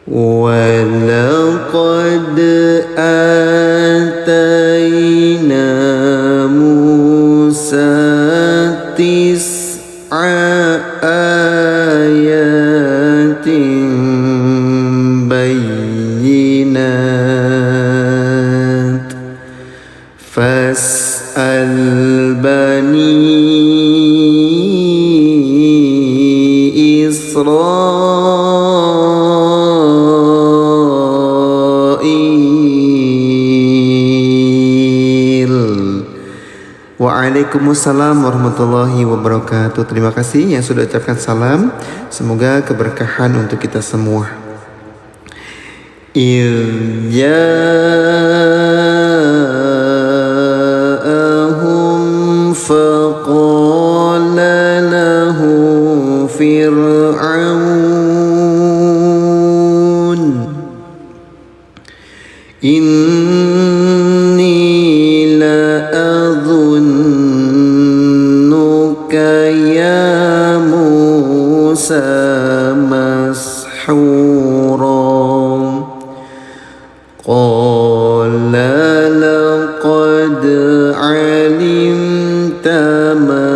ولقد آتينا موسى 9 آيات بينات فاسأل بني Israil. Waalaikumsalam warahmatullahi wabarakatuh. Terima kasih yang sudah ucapkan salam. Semoga keberkahan untuk kita semua. Ja'ahum faqala lahu Fir'aun inni la'adhunnuka ya Musa mashura. Qala laqad alimta ma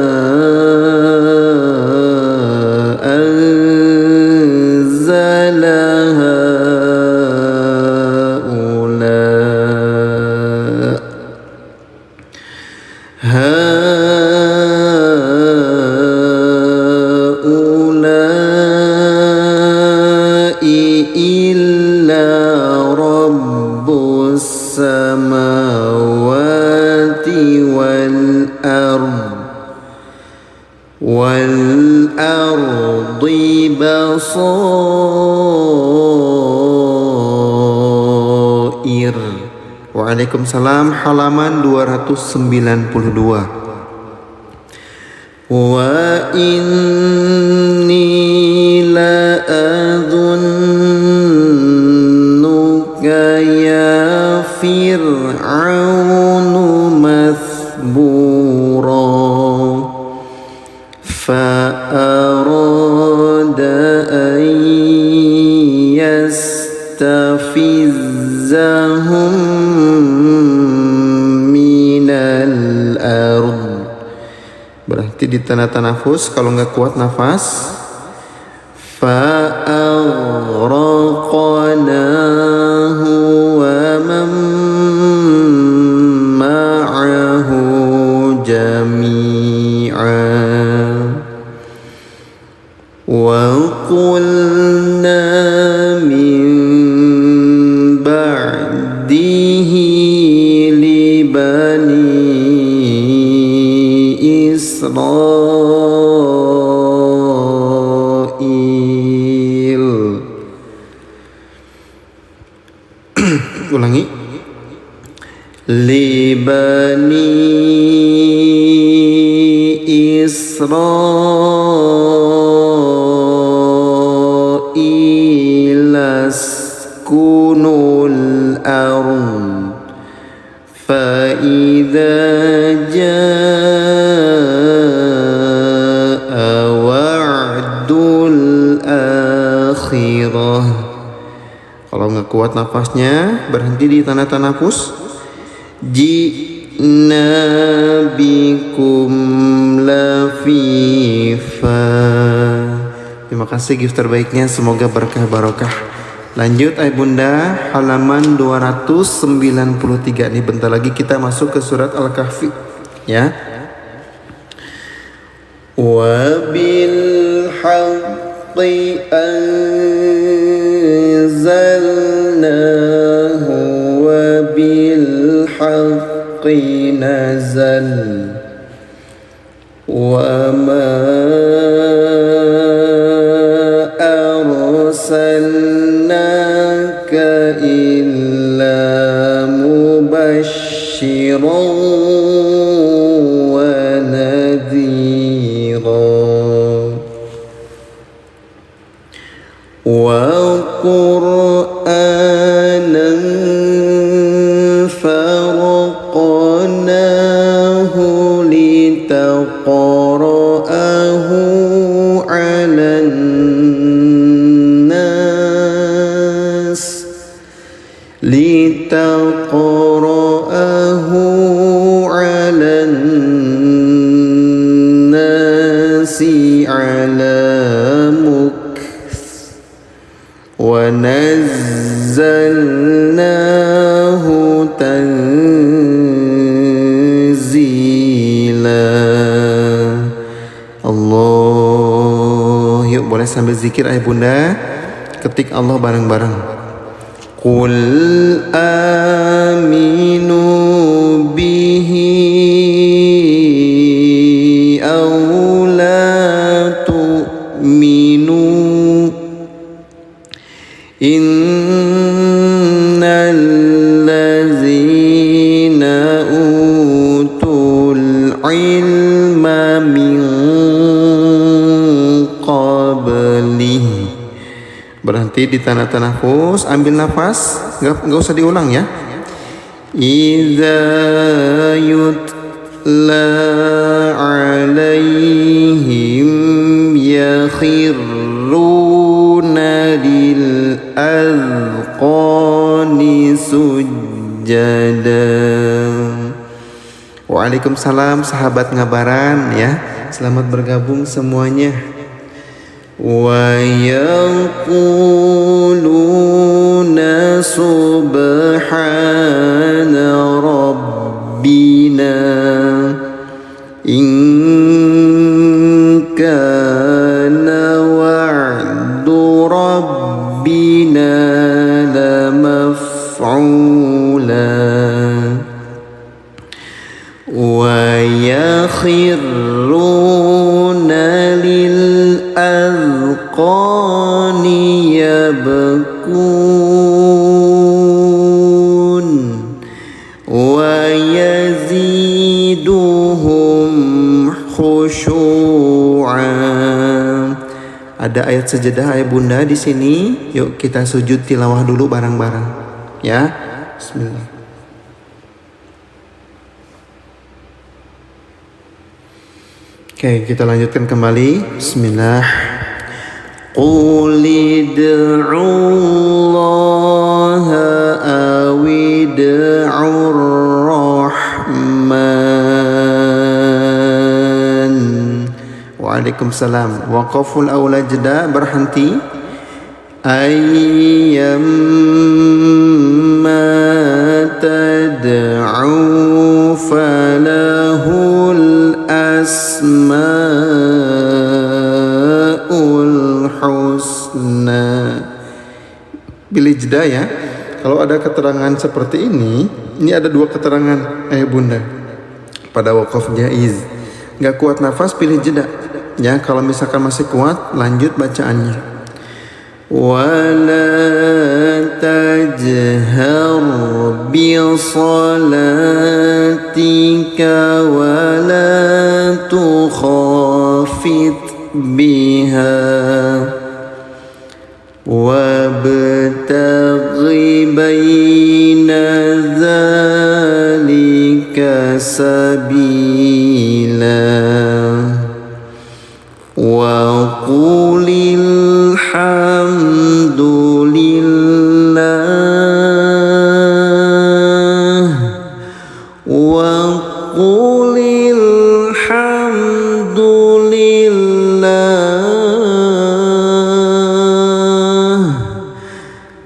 anzala haula'i illa rabbus samawati wal ardi basair. Waalaikumsalam. Halaman 292. Wa inni la'adhunnuka ya Fir'aunu mathbura. Fa'arada an yastafizzahum minal ard. Berarti di tanda tanafus, kalau nggak kuat nafas. Fa'aghraqnahu wa man ma'ahu jami'an wa qulna min ba'dihi li bani Israil. Ulangi. Li bani Israil askunul ard fa idza jaa wa'dul akhirah. Kalau nggak kuat nafasnya, berhenti di tanda tanafus. Ji'na bikum lafifa. Terima kasih gift terbaiknya, semoga berkah barokah. Lanjut ayah bunda, halaman 293. Nih bentar lagi kita masuk ke surat Al-Kahfi ya. Wa bil haqqi anzalnahu wa bil haqqi nazal wa ma arsalnaka illa mubasysyiran wa nadhiran wa qur'anan faraqnahu litaqra'ahu 'alan nas litaqra'ahu 'alan nasi 'ala mukth wa nazzalnahu tanzila. Allah, yuk boleh sambil zikir ayah bunda, ketik Allah bareng-bareng. Qul aminu bihi aw la tu'minu innal ladzina utul ilma min qablihi. Berhenti di tanah nafas, ambil nafas, nggak usah diulang ya. Idza yutla alaihim yakhiruna lil azqani sujada. Waalaikumsalam sahabat Ngabaran ya. Selamat bergabung semuanya. Wa yaquluna subhana rabbina in kana wa'du rabbina lamaf'ula wa yakhiruna lil azqani yabkun wa yaziduhum khusyu'a. Ada ayat sejadah ayah bunda di sini. Yuk kita sujud tilawah dulu bareng-bareng ya. Bismillah. Oke, kita lanjutkan kembali. Bismillah. Qul id'ullaha awid'ur rahman. Waalaikumsalam. Waqaful awla jeda, berhenti. Ayyamma tad'u falahul asmaul husna. Pilih jeda ya. Kalau ada keterangan seperti ini ada dua keterangan bunda pada waqaf jaiz. Gak kuat nafas, pilih jeda ya. Kalau misalkan masih kuat, lanjut bacaannya. ولا تجهر بصلاتك ولا تخافت بها وابتغ بين ذلك سبيلا وقل الحمد لله وقل الحمد لله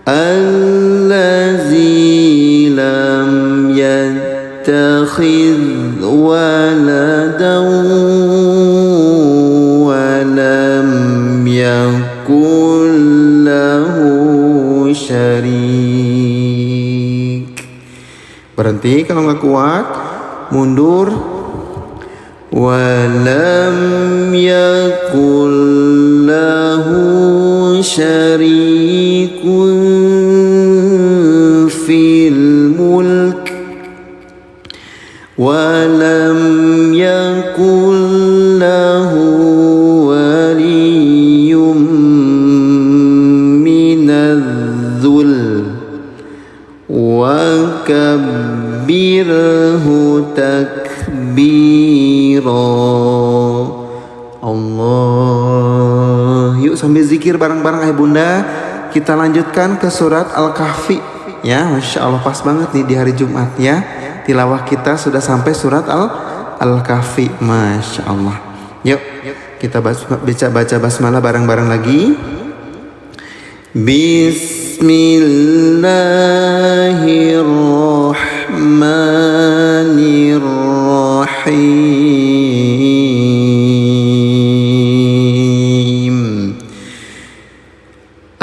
الذي لم يتخذ ولدا syarik. Berhenti kalau nggak kuat, mundur. Walam yakul lahu syarikun fil mulk walam yakul lahu waliyum wa kabbirhu takbira. Allah. Yuk sambil zikir bareng-bareng ayah bunda. Kita lanjutkan ke surat Al-Kahfi Ya, Masya Allah pas banget nih di hari Jumat ya. Tilawah kita sudah sampai surat Al-Kahfi. Masya Allah. Yuk kita baca basmalah bareng-bareng lagi. Bismillahirrahmanirrahim.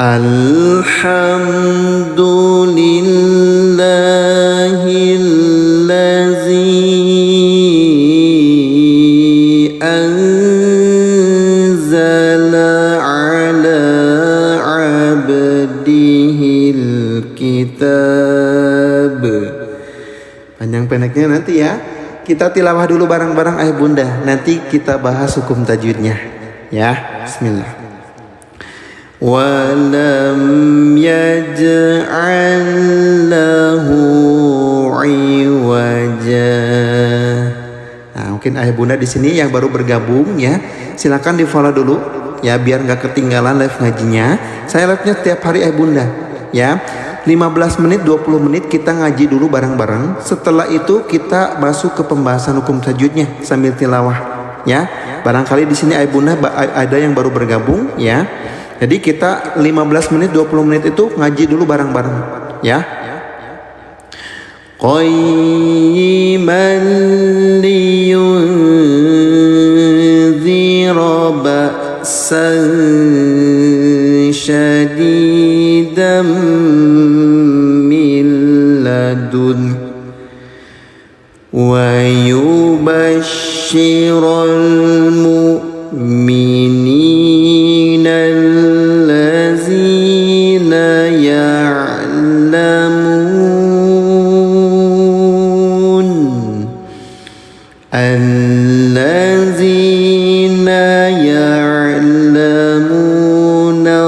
Alhamdulillahilladzi anzala ala abdihil kitab. Panjang pendeknya nanti ya. Kita tilawah dulu bareng-bareng ayah bunda. Nanti kita bahas hukum tajwidnya. Ya, bismillah. Walam yaj'al lahu iwaja. Nah, mungkin ayah bunda di sini yang baru bergabung ya, silakan di follow dulu ya biar nggak ketinggalan live ngajinya. Saya live-nya tiap hari ayah bunda ya. 15 menit 20 menit kita ngaji dulu bareng-bareng. Setelah itu kita masuk ke pembahasan hukum tajwidnya sambil tilawah ya. Barangkali di sini ayah bunda ada yang baru bergabung ya. Jadi kita 15 menit 20 menit itu ngaji dulu bareng-bareng ya. Qayyiman liyunzira ba'san syadidan min ladun wa yubashshiral mu'minina allazina ya'lamuna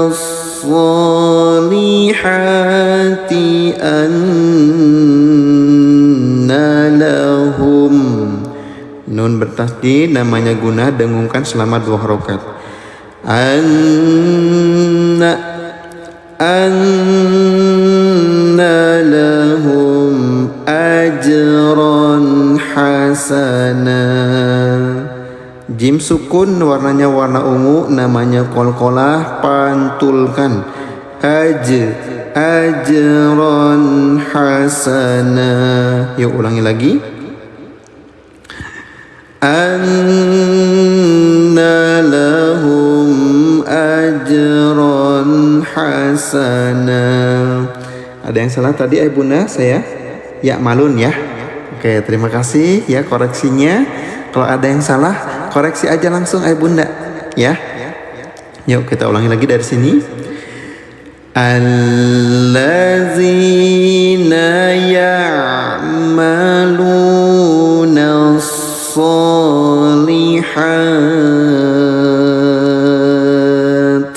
as-salihati anna lahum. Nun bertasydid namanya guna dengungkan selama 2 harokat. Anna lahum ajran hasana. Jim sukun warnanya warna ungu namanya qalqalah, pantulkan. Ajran hasana. Yuk ulangi lagi. Anna lahum ajran hasana. Ada yang salah tadi ayah bunda saya? Ya malun ya. Oke, terima kasih ya koreksinya. Kalau ada yang salah koreksi aja langsung ayah bunda ya. Yuk kita ulangi lagi dari sini. Allazina ya'maluna as-salihat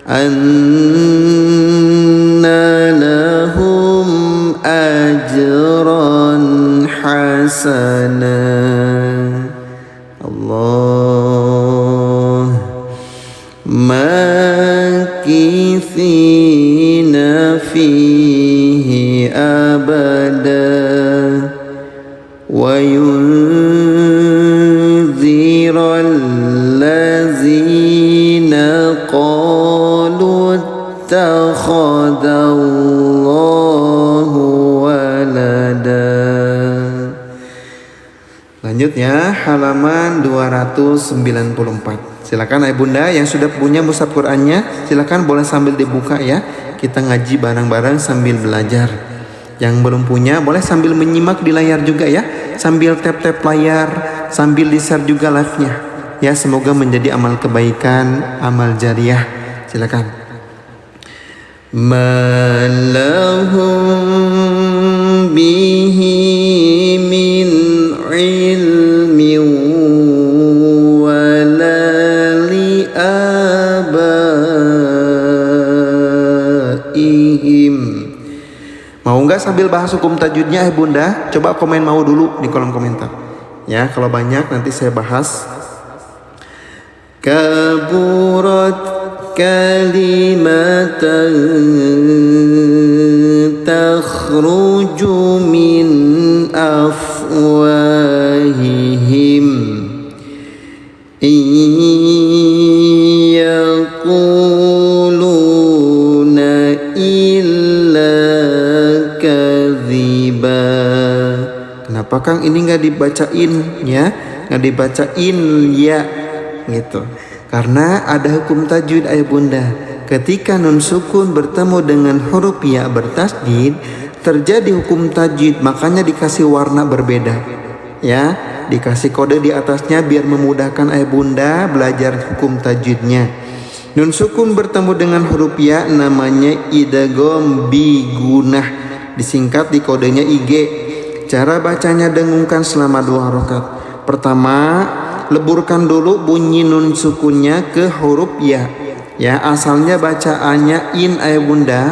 anna lahum ajran hasana. Allah makithina fihi abada wa yunziral ladzina qalu ittakhadallahu walada. Lanjutnya halaman 294. Silakan ayah bunda yang sudah punya mushaf Qur'annya, silakan boleh sambil dibuka ya. Kita ngaji bareng-bareng sambil belajar. Yang belum punya boleh sambil menyimak di layar juga ya, sambil tap-tap layar, sambil di-share juga live-nya. Ya, semoga menjadi amal kebaikan, amal jariah. Silakan. Malahum bihi min ilmi wala li abaihim. Mau nggak sambil bahas hukum tajwidnya bunda? Coba komen mau dulu di kolom komentar. Ya, kalau banyak nanti saya bahas. Kaburat kalimatan takhruju min afwahihim yaquluna illa kadhiba. Kenapa Kang ini nggak dibacain ya? Nggak dibacain ya gitu. Karena ada hukum tajwid ayah bunda. Ketika nun sukun bertemu dengan huruf ya bertasdid, terjadi hukum tajwid, makanya dikasih warna berbeda. Ya, dikasih kode di atasnya biar memudahkan ayah bunda belajar hukum tajwidnya. Nun sukun bertemu dengan huruf ya namanya idgham bigunah, disingkat di kodenya IG. Cara bacanya dengungkan selama 2 rakaat. Pertama, leburkan dulu bunyi nun sukunnya ke huruf ya. Ya, asalnya bacaannya in ayah bunda,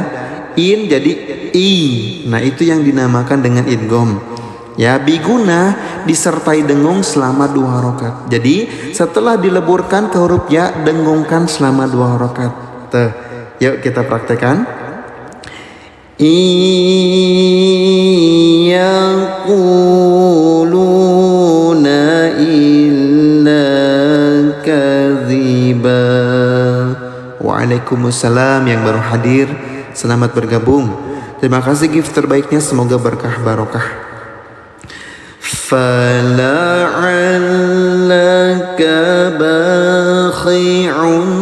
in jadi i. Nah, itu yang dinamakan dengan idgham. Ya, biguna disertai dengung selama 2 rakaat. Jadi, setelah dileburkan ke huruf ya, dengungkan selama 2 rakaat. Tuh, yuk kita praktekkan. Yaquluna illa kadhiba. Waalaikumsalam yang baru hadir, selamat bergabung. Terima kasih gift terbaiknya, semoga berkah barokah. Fala'allaka bakhi'un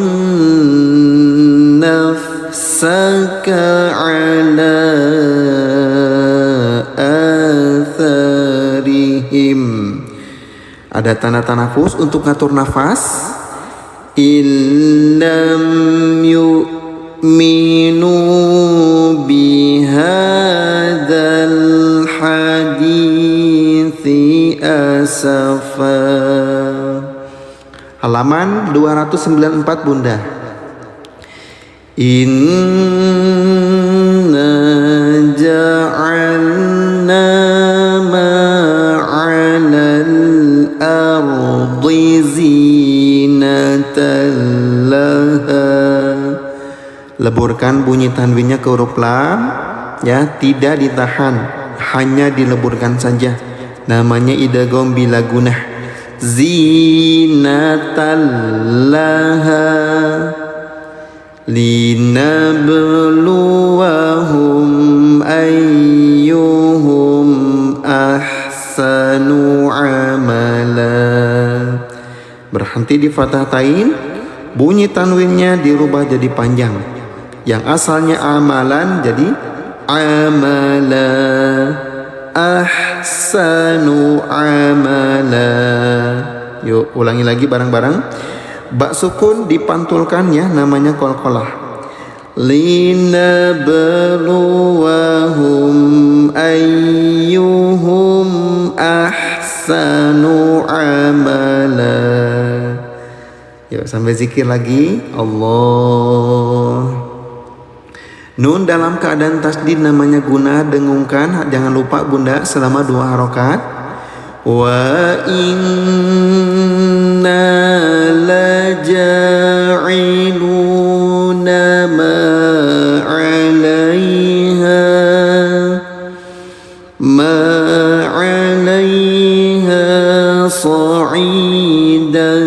nafsaka ala atharihim. Ada tanda tanafus untuk ngatur nafas. Illam yu'minu bihadzal hadithi asafa. Halaman 294 bunda. Inna ja'alna ma'alal ardi zinatan laha. Leburkan bunyi tanwinnya ke huruf lam, ya, tidak ditahan, hanya dileburkan saja. Namanya idgham bila gunah. Zinatan laha linabluwahum ayyuhum ahsanu amala. Berhenti di fathah tain, bunyi tanwinnya dirubah jadi panjang. Yang asalnya amalan jadi amala. Ahsanu amala. Yuk ulangi lagi bareng-bareng. Ba sukun dipantulkan ya, namanya qalqalah. Linabluwahum ayyuhum ahsanu amala. Yuk sampai zikir lagi. Allah. Nun dalam keadaan tasdid namanya guna, dengungkan, jangan lupa bunda selama 2 harokat. Wa inna laja'iluna ma 'alaiha sa'idan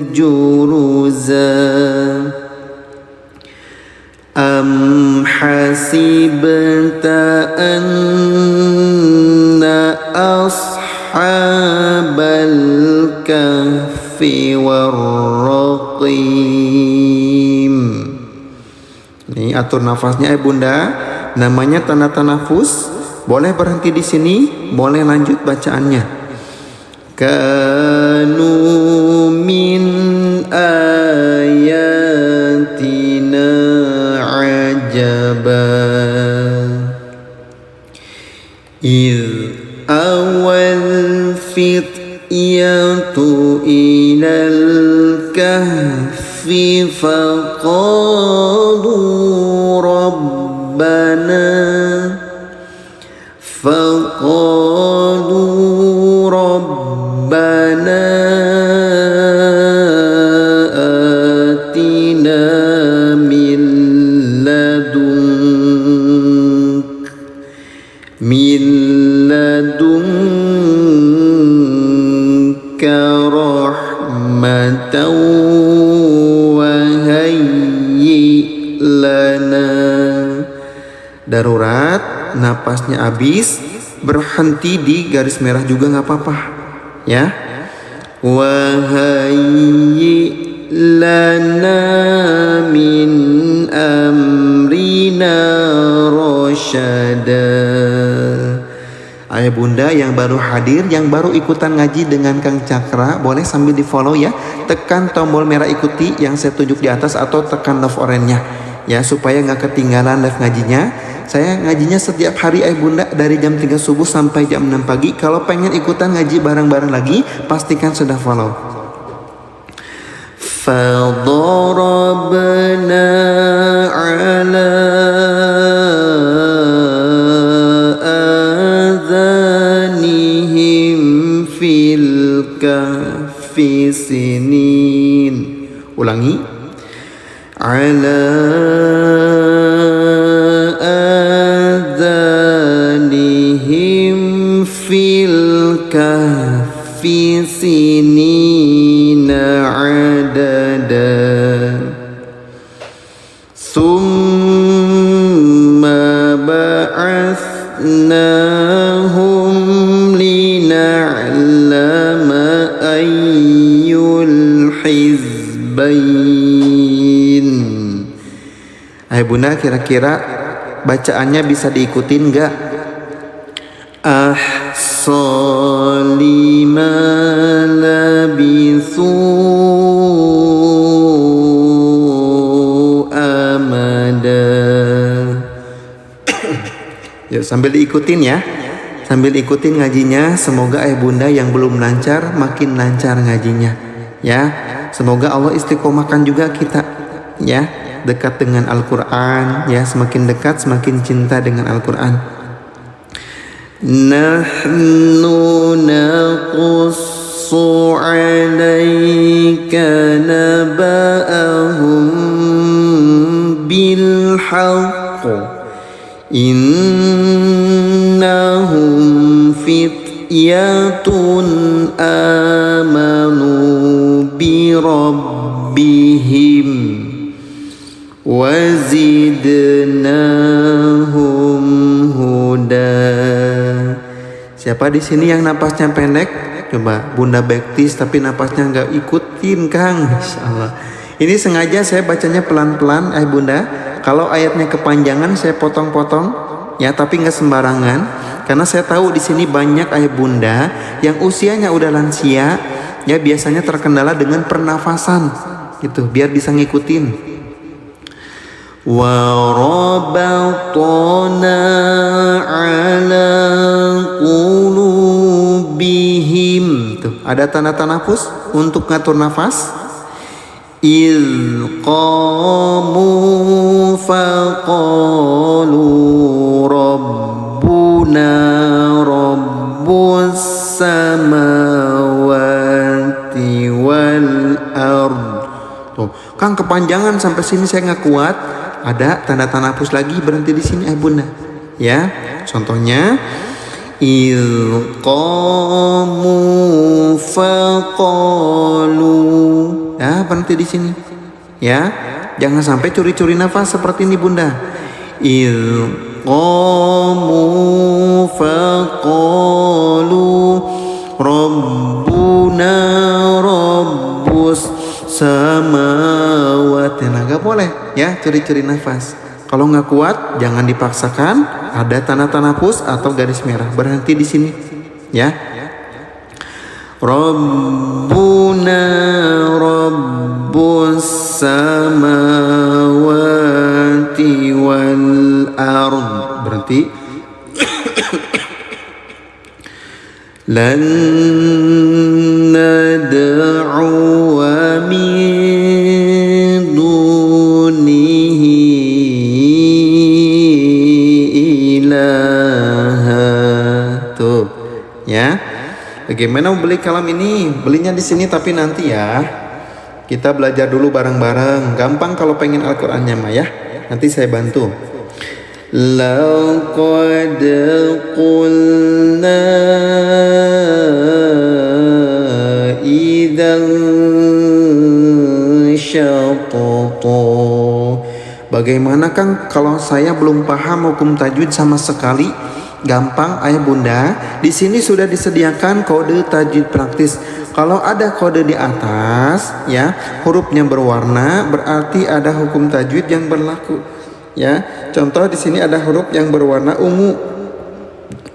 juruza. Am hasibta anna ashabal kahfi warraqim. Ini atur nafasnya bunda, namanya tanda tanafus. Boleh berhenti di sini, boleh lanjut bacaannya. Kanu min ayatina ajaba. Idh awal fityatu ilal kahfi faqalu rabbana atina min ladun lana. Darurat, napasnya habis, berhenti di garis merah juga nggak apa-apa, ya. Wahayyi lana min amrina rasyada. Ayah bunda yang baru hadir, yang baru ikutan ngaji dengan Kang Cakra, boleh sambil di follow ya. Tekan tombol merah ikuti yang saya tunjuk di atas atau tekan love orange-nya ya, supaya nggak ketinggalan live ngajinya. Saya ngajinya setiap hari ayah bunda dari jam 3 subuh sampai jam 6 pagi. Kalau pengen ikutan ngaji bareng-bareng lagi, pastikan sudah follow. Fadarabna ala adhanihim fil kahfi sinin. Ulangi. Ala adhanihim fil kahfi sinina adada. Thumma ba'athnahum lina'lama ayyul hizbayn. Hai bunda, kira-kira bacaannya bisa diikutin nggak? Ahsalima labithu amada. Yuk sambil diikutin ya, sambil ikutin ngajinya. Semoga ayah bunda yang belum lancar makin lancar ngajinya ya. Semoga Allah istiqomahkan juga kita ya, dekat dengan Al-Quran ya, semakin dekat semakin cinta dengan Al-Quran. Nahnu naqussu alaika naba'ahum bil haqq innahum fityatun amanu bi rabbihim wazidnahum huda. Siapa di sini yang napasnya pendek? Coba bunda baptis tapi napasnya nggak ikutin Kang. Insyaallah. Ini sengaja saya bacanya pelan-pelan ayah bunda. Kalau ayatnya kepanjangan saya potong-potong ya, tapi nggak sembarangan. Karena saya tahu di sini banyak ayah bunda yang usianya udah lansia ya, biasanya terkendala dengan pernafasan gitu, biar bisa ngikutin. وَرَبَطْنَا عَلَى قُلُوبِهِمْ. Tuh, ada tanda tanafus untuk ngatur nafas. إِذْ قَامُوا فَقَالُوا رَبُّنَا رَبُّ السَّمَاوَاتِ وَالْأَرْضِ. Tuh, Kang kepanjangan sampai sini saya nggak kuat. Ada tanda tanafus lagi, berhenti di sini bunda ya. Contohnya ilqamu faqalu ya, berhenti di sini ya. Jangan sampai curi-curi nafas seperti ini bunda. Ilqamu faqalu rabbuna rabbus samawati. Nah, gak boleh ya curi-curi nafas. Kalau nggak kuat jangan dipaksakan. Ada tanda tanafus atau garis merah, berhenti di sini ya. Rabbuna rabbus samawati wal ard. Berhenti. Lan nad'u min dunihi ilaha. Tuh ya. Bagaimana mau beli kalam ini? Belinya di sini tapi nanti ya. Kita belajar dulu bareng-bareng. Gampang kalau pengen Al-Qur'annya mah ya. Nanti saya bantu. Laqad qulna idzan syatata Bagaimana Kang kalau saya belum paham hukum tajwid sama sekali? Gampang ayah bunda, di sini sudah disediakan kode tajwid praktis. Kalau ada kode di atas ya, hurufnya berwarna, berarti ada hukum tajwid yang berlaku. Ya, contoh di sini ada huruf yang berwarna ungu,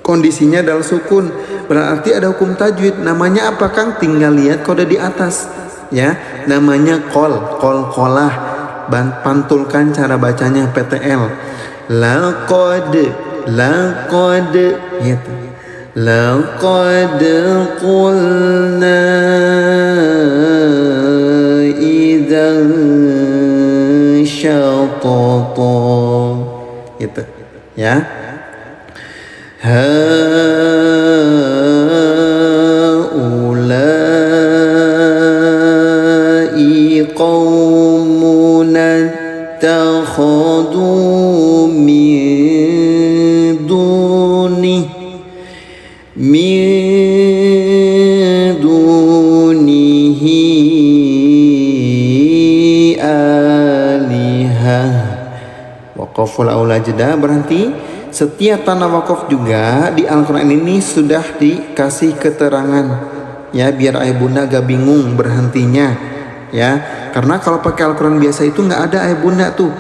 kondisinya adalah sukun, berarti ada hukum tajwid. Namanya apa Kang? Tinggal lihat kode di atas ya, namanya kolah. Pantulkan cara bacanya PTL. Laqad gitu. Laqad qulna idzan syatata gitu ya. Haulai qaumun ittakhadhu min dunihi alihah. Waqaful aula jeda, berhenti. Setiap tanah wakaf juga di Al-Quran ini sudah dikasih keterangan ya, biar ayah bunda gak bingung berhentinya ya. Karena kalau pakai Al-Quran biasa itu nggak ada ayah bunda tuh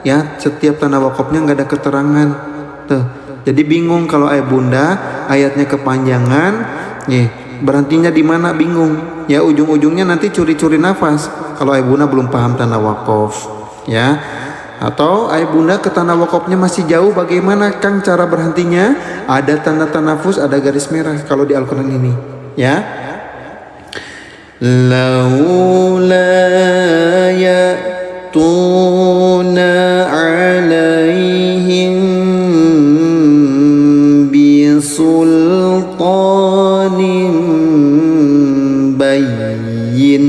ya, setiap tanah wakafnya nggak ada keterangan tuh. Jadi bingung kalau ayah bunda ayatnya kepanjangan ya, berhentinya di mana bingung ya, ujung-ujungnya nanti curi-curi nafas kalau ayah bunda belum paham tanah wakaf ya. Atau ayah bunda ke tanah wakafnya masih jauh, bagaimana Kang cara berhentinya? Ada tanda tanafus, ada garis merah kalau di Al-Quran ini ya. Laula ya'tuna alaihim bisultanin bayyin.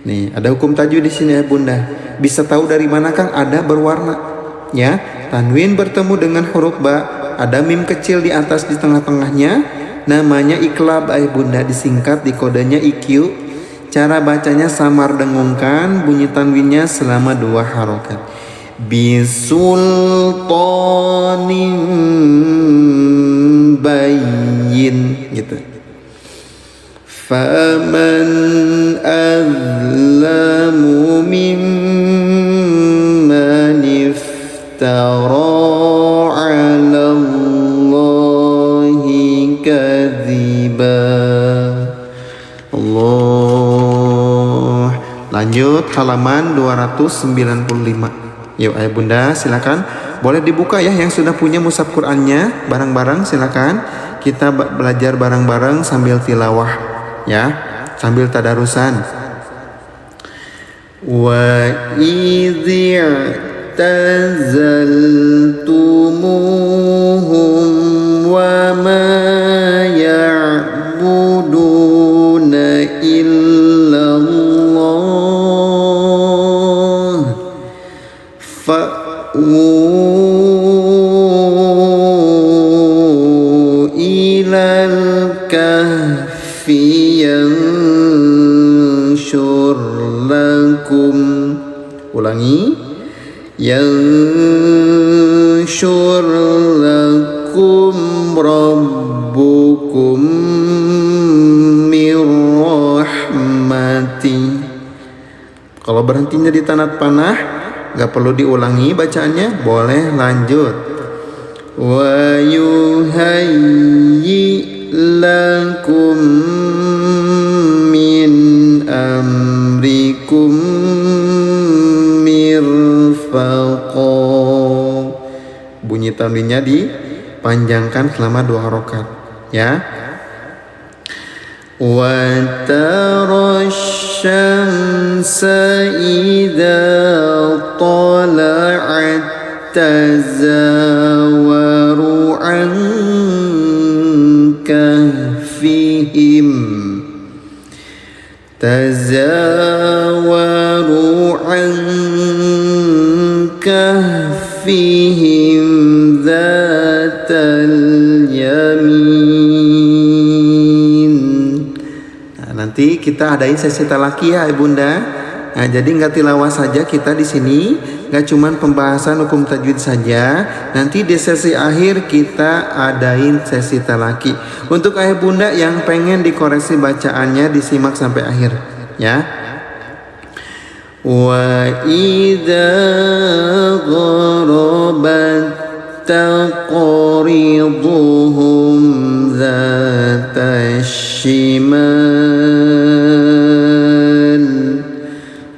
Nih, ada hukum tajwid di sini ya bunda. Bisa tahu dari mana Kang? Ada berwarna ya. Tanwin bertemu dengan huruf ba, ada mim kecil di atas di tengah-tengahnya, namanya iklab ayah bunda, disingkat di kodenya IQ. Cara bacanya samar dengungkan, bunyi tanwinnya selama 2 harokat. Bisultanin bayyin gitu. Faman azlamu mimman iftara 'ala Allahi kadziba. Allah. Lanjut halaman 295. Yuk ayah bunda silakan, boleh dibuka ya yang sudah punya mushaf Qur'annya bareng-bareng, silakan kita belajar bareng-bareng sambil tilawah ya, sambil tadarusan. Wa idzi tazaltumuhum wa ma ya'buduna illallah fa'u ilal kahfi yanshur lakum. Ulangi, yanshur lakum rabbukum min rahmati. Kalau berhentinya di tanda panah gak perlu diulangi bacaannya, boleh lanjut. Wa yuhayyi lakum min amrikum mirfaqa. Bunyi tanwinnya dipanjangkan selama 2 harokat ya. Wa tarasyamsa idza tala'at tazawaru an kahfihim dhatal yamin. Nah, nanti kita adain sesi talaki ya ibunda. Nah, jadi nggak tilawah saja kita di sini, nggak cuman pembahasan hukum tajwid saja. Nanti di sesi akhir kita adain sesi talaki. Untuk ayah bunda yang pengen dikoreksi bacaannya disimak sampai akhir, ya. Wa idza gharabat taqriduhum dzatash shimal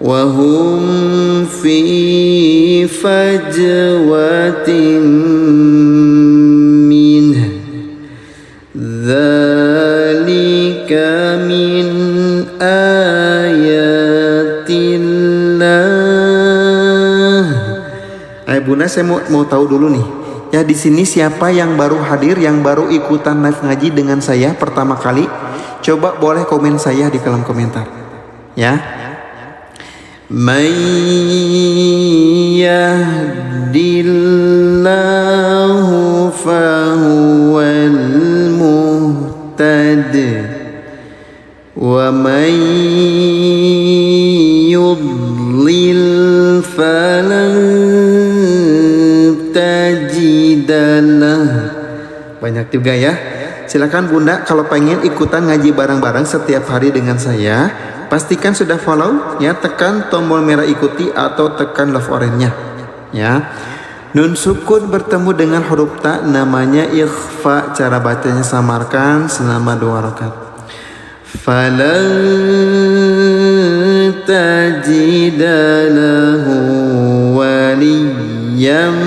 wa hum fi fajwatin min dzalika min ayatillah. Ayah bunda, saya mau tahu dulu nih. Ya, di sini siapa yang baru hadir, yang baru ikutan live ngaji dengan saya pertama kali? Coba boleh komen saya di kolom komentar. Ya. May yahdillahu fahuwal muhtad wa may yudlil falan tajidalah. Banyak juga ya. Silakan bunda kalau pengen ikutan ngaji bareng-bareng setiap hari dengan saya, pastikan sudah follow ya, tekan tombol merah ikuti atau tekan love orange-nya ya. Nun sukun bertemu dengan huruf ta namanya ikhfa, cara bacanya samarkan selama 2 rakaat. Falan tajidalahu waliyam